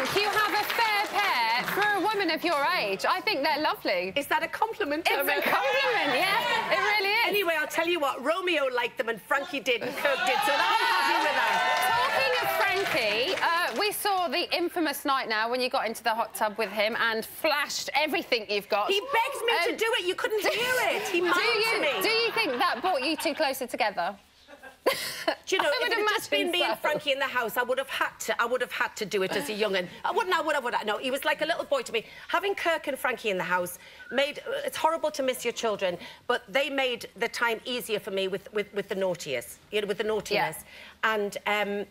think you have a fair pair for a woman of your age. I think they're lovely. Is that a compliment? It's a compliment, yeah. It really is. Anyway, I'll tell you what, Romeo liked them and Frankie did and Kirk did, so I'm happy with that. Talking of Frankie, we saw the infamous night now when you got into the hot tub with him and flashed everything you've got. He begged me to do it. You couldn't hear it. He moaned to me. Do you think that brought you two closer together? Do you know, if it had just been me and Frankie in the house, I would have had to do it as a young'un. I would have. No, he was like a little boy to me. Having Kirk and Frankie in the house it's horrible to miss your children, but they made the time easier for me with the naughtiness, with the naughtiness. Yeah. And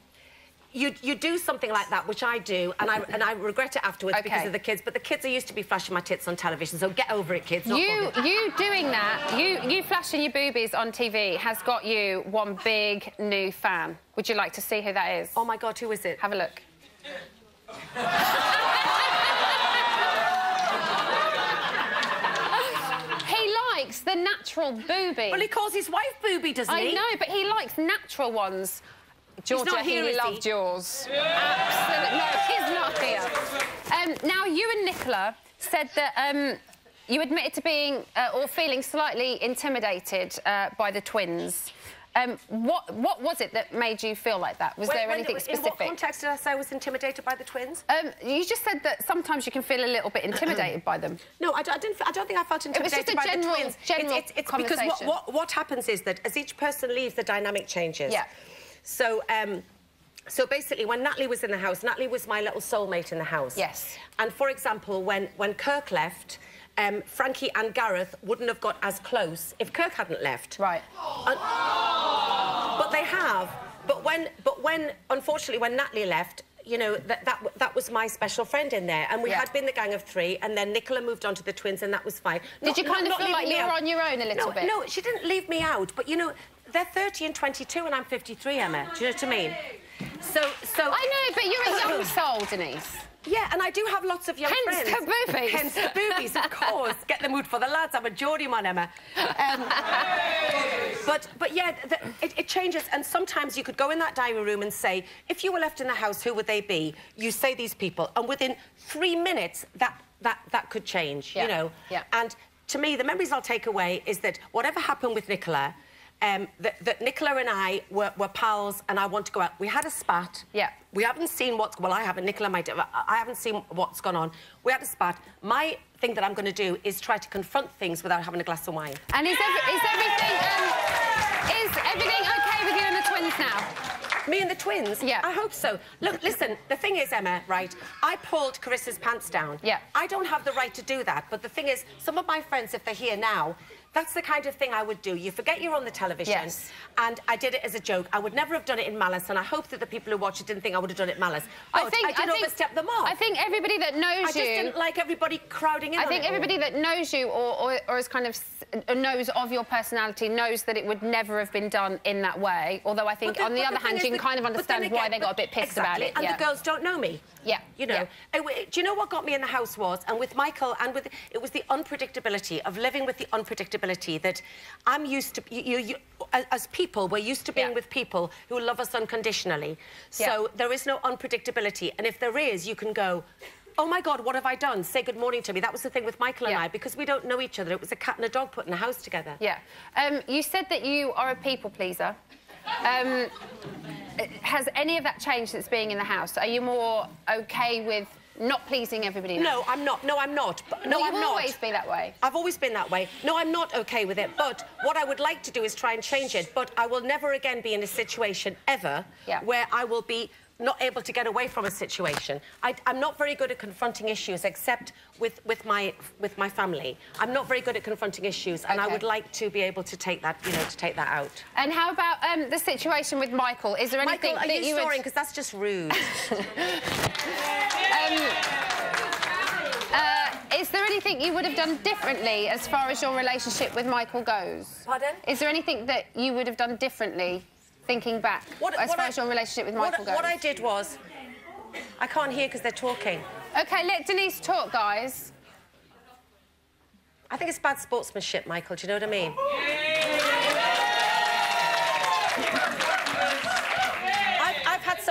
you do something like that, which I do, and I regret it afterwards because of the kids. But the kids are used to be flashing my tits on television, so get over it, kids. You doing that, you flashing your boobies on TV has got you one big new fan. Would you like to see who that is? Oh my God, who is it? Have a look. He likes the natural boobie. Well, he calls his wife Boobie, doesn't he? I know, but he likes natural ones. Georgia, he loved yours. Absolutely. No, he's not here. Now, you and Nicola said that you admitted to being or feeling slightly intimidated by the twins. What was it that made you feel like that? Was there anything specific? In what context did I say I was intimidated by the twins? You just said that sometimes you can feel a little bit intimidated by them. No, I don't think I felt intimidated by the twins. It's because what happens is that as each person leaves, the dynamic changes. Yeah. So, so basically, when Natalie was in the house, Natalie was my little soulmate in the house. Yes. And, for example, when Kirk left, Frankie and Gareth wouldn't have got as close if Kirk hadn't left. Right. But they have. But when, unfortunately, when Natalie left, you know, that was my special friend in there. And we had been the gang of three, and then Nicola moved on to the twins, and that was fine. Did you kind of feel like you were on your own a little bit? No, she didn't leave me out, but, you know, they're 30 and 22 and I'm 53, Emma. Do you know what I mean? So... I know, but you're a young soul, Denise. Yeah, and I do have lots of young friends. Hence the boobies. Hence the boobies, of course. Get the mood for the lads. I'm a Geordie man, Emma. But yeah, it changes. And sometimes you could go in that diary room and say, if you were left in the house, who would they be? You say these people, and within 3 minutes, that could change, you know? Yeah. And to me, the memories I'll take away is that whatever happened with Nicola, that Nicola and I were pals, and I want to go out. We had a spat. Yeah. We haven't seen what's... Well, I haven't. Nicola might have. I haven't seen what's gone on. We had a spat. My thing that I'm going to do is try to confront things without having a glass of wine. And is everything OK with you and the twins now? Me and the twins? Yeah. I hope so. Look, listen, the thing is, Emma, right, I pulled Carissa's pants down. Yeah. I don't have the right to do that, but the thing is, some of my friends, if they're here now, that's the kind of thing I would do. You forget you're on the television. Yes. And I did it as a joke. I would never have done it in malice, and I hope that the people who watch it didn't think I would have done it malice. But I did overstep the mark. I think everybody that knows you... I just didn't like everybody crowding in on it. I think everybody that knows you or is kind of knows of your personality knows that it would never have been done in that way. Although I think, on the other hand, you can kind of understand why they got a bit pissed about it. And the girls don't know me. Yeah. You know. Yeah. Do you know what got me in the house was, and with Michael, and with... It was the unpredictability of living with the unpredictability that I'm used to... as people, we're used to being with people who love us unconditionally. So there is no unpredictability. And if there is, you can go... Oh, my God, what have I done? Say good morning to me. That was the thing with Michael and I, because we don't know each other. It was a cat and a dog put in a house together. Yeah. You said that you are a people pleaser. Has any of that changed since being in the house? Are you more OK with not pleasing everybody now? No, I'm not. No, I'm not. No, I'm not. You've always been that way. I've always been that way. No, I'm not OK with it. But what I would like to do is try and change it. But I will never again be in a situation, ever, where I will be not able to get away from a situation. I'm not very good at confronting issues, except with my family. I'm not very good at confronting issues, and I would like to be able to take that, you know, to take that out. And how about the situation with Michael? Is there anything Michael, are you snoring? Because that's just rude. Is there anything you would have done differently as far as your relationship with Michael goes? Pardon? Is there anything that you would have done differently, thinking back, as far as your relationship with Michael goes? What I did was... I can't hear because they're talking. OK, let Denise talk, guys. I think it's bad sportsmanship, Michael, do you know what I mean?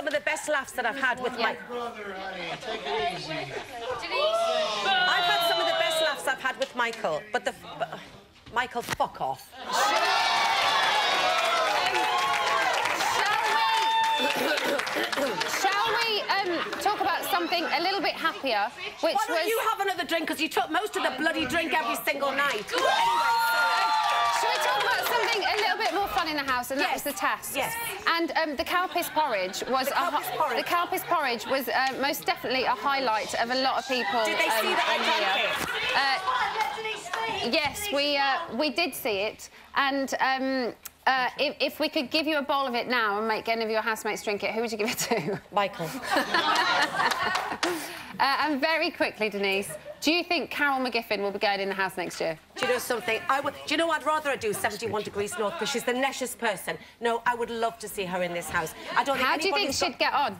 some of the best laughs that I've had with my... brother, honey. Take it easy. I've had some of the best laughs I've had with Michael, but the... Michael, fuck off. Shall we talk about something a little bit happier, which Why don't you have another drink, because you took most of the bloody drink every single night. Shall we talk about something a little bit more fun in the house, and that was the test? Yes. And the cow piss porridge was... The cow piss porridge was most definitely a highlight of a lot of people. Did they see that I drank it? Yes, we did see it, and if we could give you a bowl of it now and make any of your housemates drink it, who would you give it to? Michael. And very quickly, Denise, do you think Carol McGiffin will be going in the house next year? Do you know something? Do you know what I'd rather do 71 Degrees North, because she's the neshest person. No, I would love to see her in this house. I don't. How do you think she'd get on?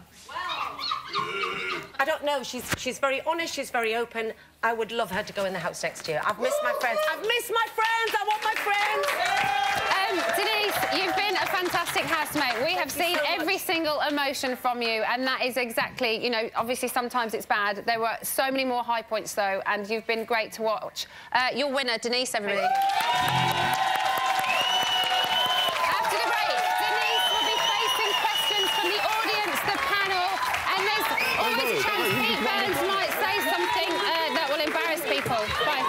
I don't know. She's very honest. She's very open. I would love her to go in the house next year. I've missed my friends. I've missed my friends. I want my friends. Denise, you've been a fantastic housemate. We have seen every single emotion from you, and that is exactly, you know, obviously sometimes it's bad. There were so many more high points, though, and you've been great to watch. Your winner, Denise, everybody. After the break, Denise will be facing questions from the audience, the panel, and there's always a chance Pete Burns might say something that will embarrass people. Bye.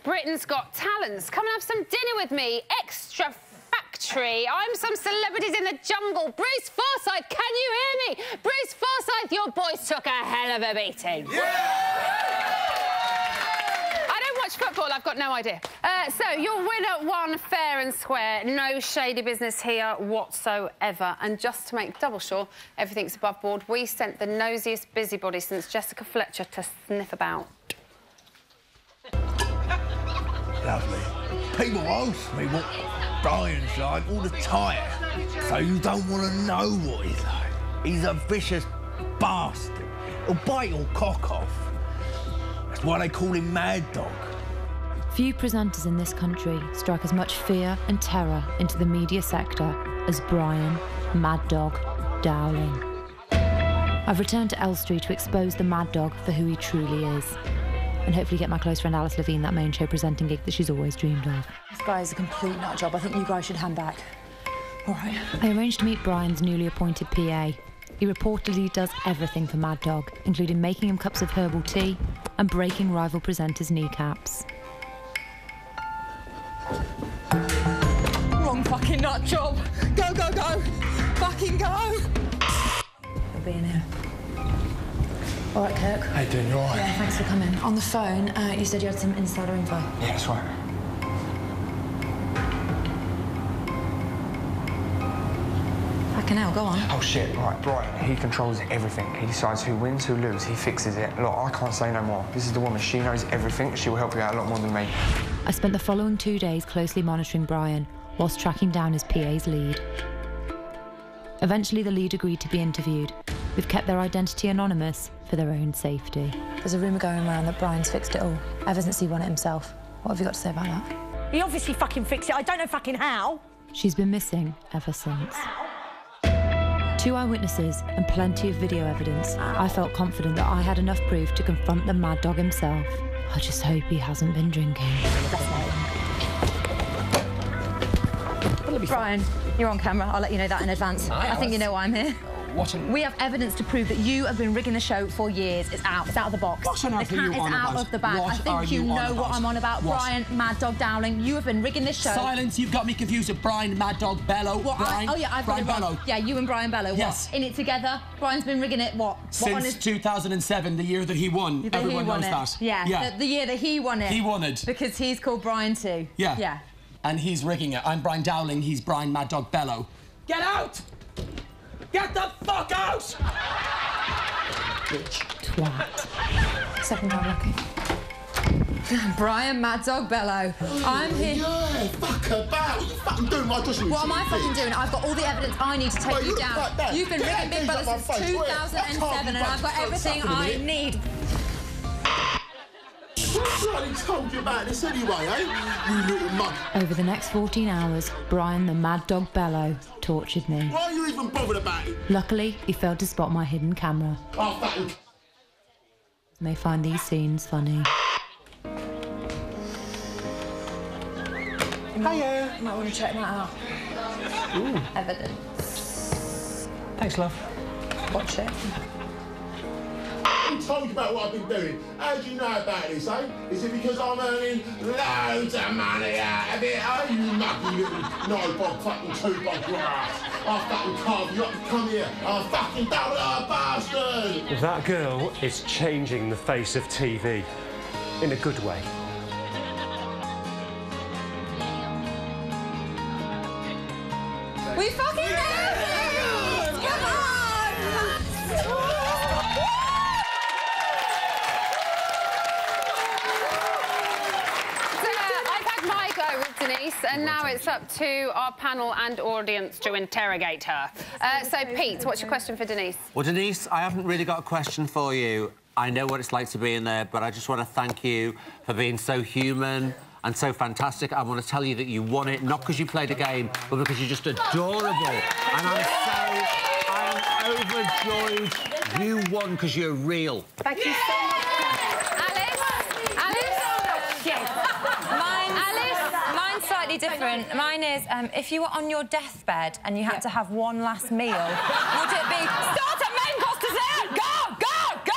Britain's Got Talents. Come and have some dinner with me. Extra Factory. I'm some celebrities in the jungle. Bruce Forsyth, can you hear me? Bruce Forsyth, your boys took a hell of a beating. Yeah! I don't watch football, I've got no idea. So, your winner won fair and square. No shady business here whatsoever. And just to make double sure everything's above board, we sent the nosiest busybody since Jessica Fletcher to sniff about. Lovely. People ask me what Brian's like all the time, so you don't want to know what he's like. He's a vicious bastard. He'll bite your cock off. That's why they call him Mad Dog. Few presenters in this country strike as much fear and terror into the media sector as Brian Mad Dog Dowling. I've returned to Elstree to expose the Mad Dog for who he truly is, and hopefully get my close friend Alice Levine that main show presenting gig that she's always dreamed of. This guy is a complete nut job. I think you guys should hand back. All right. I arranged to meet Brian's newly appointed PA. He reportedly does everything for Mad Dog, including making him cups of herbal tea and breaking rival presenters' kneecaps. Wrong fucking nut job. Go, go, go. Fucking go. He'll be in here. All right, Kirk. How you doing? You all right? Yeah, thanks for coming. On the phone, you said you had some insider info. Yeah, that's right. Fucking hell, go on. Oh, shit. Right, Brian, he controls everything. He decides who wins, who loses. He fixes it. Look, I can't say no more. This is the woman. She knows everything. She will help you out a lot more than me. I spent the following 2 days closely monitoring Brian whilst tracking down his PA's lead. Eventually, the lead agreed to be interviewed. We've kept their identity anonymous for their own safety. There's a rumour going around that Brian's fixed it all, ever since he won it himself. What have you got to say about that? He obviously fucking fixed it. I don't know fucking how. She's been missing ever since. 2 eyewitnesses and plenty of video evidence. I felt confident that I had enough proof to confront the Mad Dog himself. I just hope he hasn't been drinking. Brian, you're on camera. I'll let you know that in advance. I think you know why I'm here. We have evidence to prove that you have been rigging the show for years. It's out. It's out of the box. The cat is out of the bag. I think you know what I'm on about. Brian Mad Dog Dowling, you have been rigging this show. Silence. You've got me confused with Brian Mad Dog Bello. What? Oh, yeah, I've got it wrong. Yeah, you and Brian Bello. Yes. What? In it together. Brian's been rigging it, what? Since 2007, the year that he won. Everyone knows that. Yeah. The year that he won it. He won it. Because he's called Brian too. Yeah. Yeah. And he's rigging it. I'm Brian Dowling. He's Brian Mad Dog Bello. Get out! Get the fuck out! Bitch. Twat. Second time lucky. Brian Mad Dog Bello. I'm here. Yeah, fuck about. What you fucking doing my dressing? What am I fucking doing? I've got all the evidence I need to take you down. You've been rigging Big Brother since 2007 and I've got everything I need. I told you about this anyway, eh? You little mug. Over the next 14 hours, Brian the Mad Dog Bello tortured me. Why are you even bothered about it? Luckily, he failed to spot my hidden camera. Oh, fucking... May find these scenes funny. Hiya. You might want to check that out. Ooh. Evidence. Thanks, love. Watch it. I told you about what I've been doing. How do you know about this, eh? Is it because I'm earning loads of money out of it? Oh, you mucky little no-bob fucking two-bob grass. I'll fucking carve you up and come here. I'll fucking double up, bastard! That girl is changing the face of TV. In a good way. We fucking did it! Come on! I've had my go with Denise, and now it's up to our panel and audience to interrogate her. So, Pete, what's your question for Denise? Well, Denise, I haven't really got a question for you. I know what it's like to be in there, but I just want to thank you for being so human and so fantastic. I want to tell you that you won it, not because you played a game, but because you're just adorable. And I am overjoyed you won because you're real. Thank you so much. Mine's slightly different. Mine is, if you were on your deathbed and you had to have one last meal, would it be start at main course dessert? Go, go, go!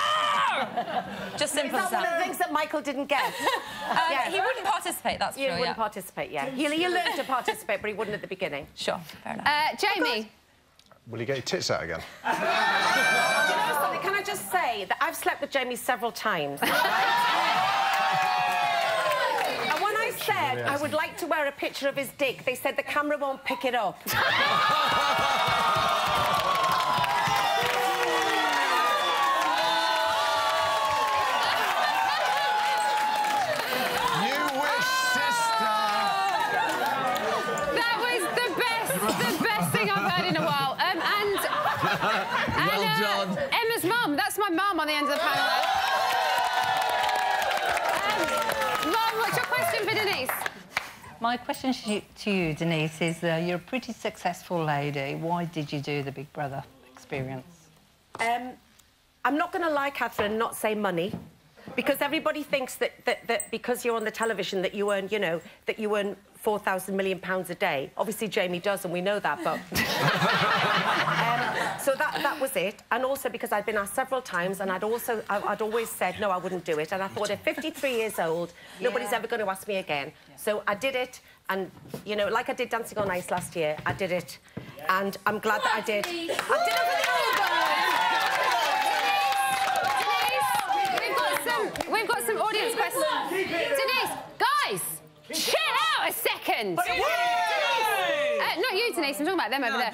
Just simple as that. Is that one of the things that Michael didn't get? He wouldn't participate, that's true, He wouldn't participate, yeah. He learned to participate, but he wouldn't at the beginning. Sure, fair enough. Jamie? Will you get your tits out again? Do you know something? Can I just say that I've slept with Jamie several times, right? And when I said I would like to wear a picture of his dick, they said the camera won't pick it up. Well done. Emma's mum. That's my mum on the end of the panel. Mum, what's your question for Denise? My question to you, Denise, is you're a pretty successful lady. Why did you do the Big Brother experience? I'm not going to lie, Catherine, not say money, because everybody thinks that because you're on the television that you earn, you know, that you earn £4,000 million a day. Obviously, Jamie does, and we know that, but... so that was it. And also because I'd been asked several times, and I'd always said, no, I wouldn't do it. And I thought, at 53 years old, nobody's ever going to ask me again. So I did it, and, you know, like I did Dancing on Ice last year, I did it. And I'm glad that I did. I did it for the We've got some audience questions. Denise, guys, chill out a second. Not you, Denise, I'm talking about them over there.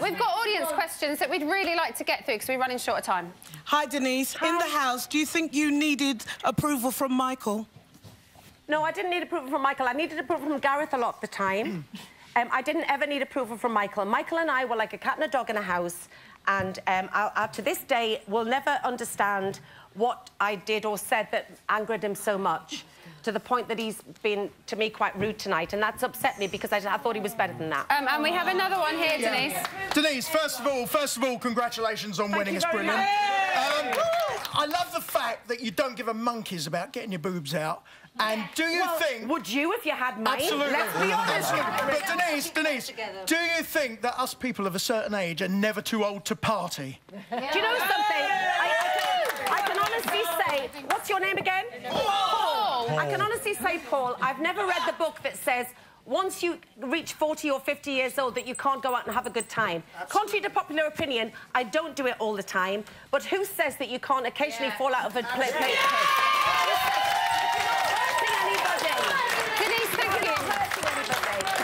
We've got audience questions that we'd really like to get through because we're running short of time. Hi, Denise. Hi. In the house, do you think you needed approval from Michael? No, I didn't need approval from Michael. I needed approval from Gareth a lot of the time. I didn't ever need approval from Michael. Michael and I were like a cat and a dog in a house, and to this day, will never understand what I did or said that angered him so much, to the point that he's been, to me, quite rude tonight, and that's upset me because I thought he was better than that. And we have another one here, Denise. Denise, first of all, congratulations on winning. It's brilliant. I love the fact that you don't give a monkeys about getting your boobs out. And do you think... Would you if you had mine? Absolutely. Let's be honest. But Denise, do you think that us people of a certain age are never too old to party? Do you know something? I can honestly say... What's your name again? Paul. I can honestly say, Paul, I've never read the book that says once you reach 40 or 50 years old that you can't go out and have a good time. Contrary to popular opinion, I don't do it all the time. But who says that you can't occasionally fall out of a plate? Denise, thank you.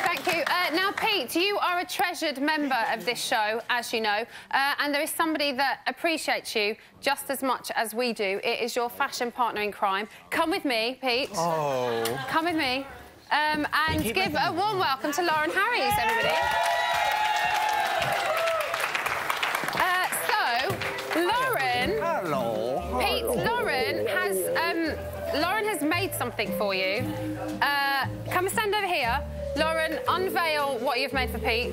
Thank you. Now, Pete, you are a treasured member of this show, as you know, and there is somebody that appreciates you just as much as we do. It is your fashion partner in crime. Come with me, Pete. Oh. Come with me. And give a warm welcome to Lauren Harries, everybody. Lauren... Hello. Pete, Lauren has made something for you. Come and stand over here. Lauren, unveil what you've made for Pete.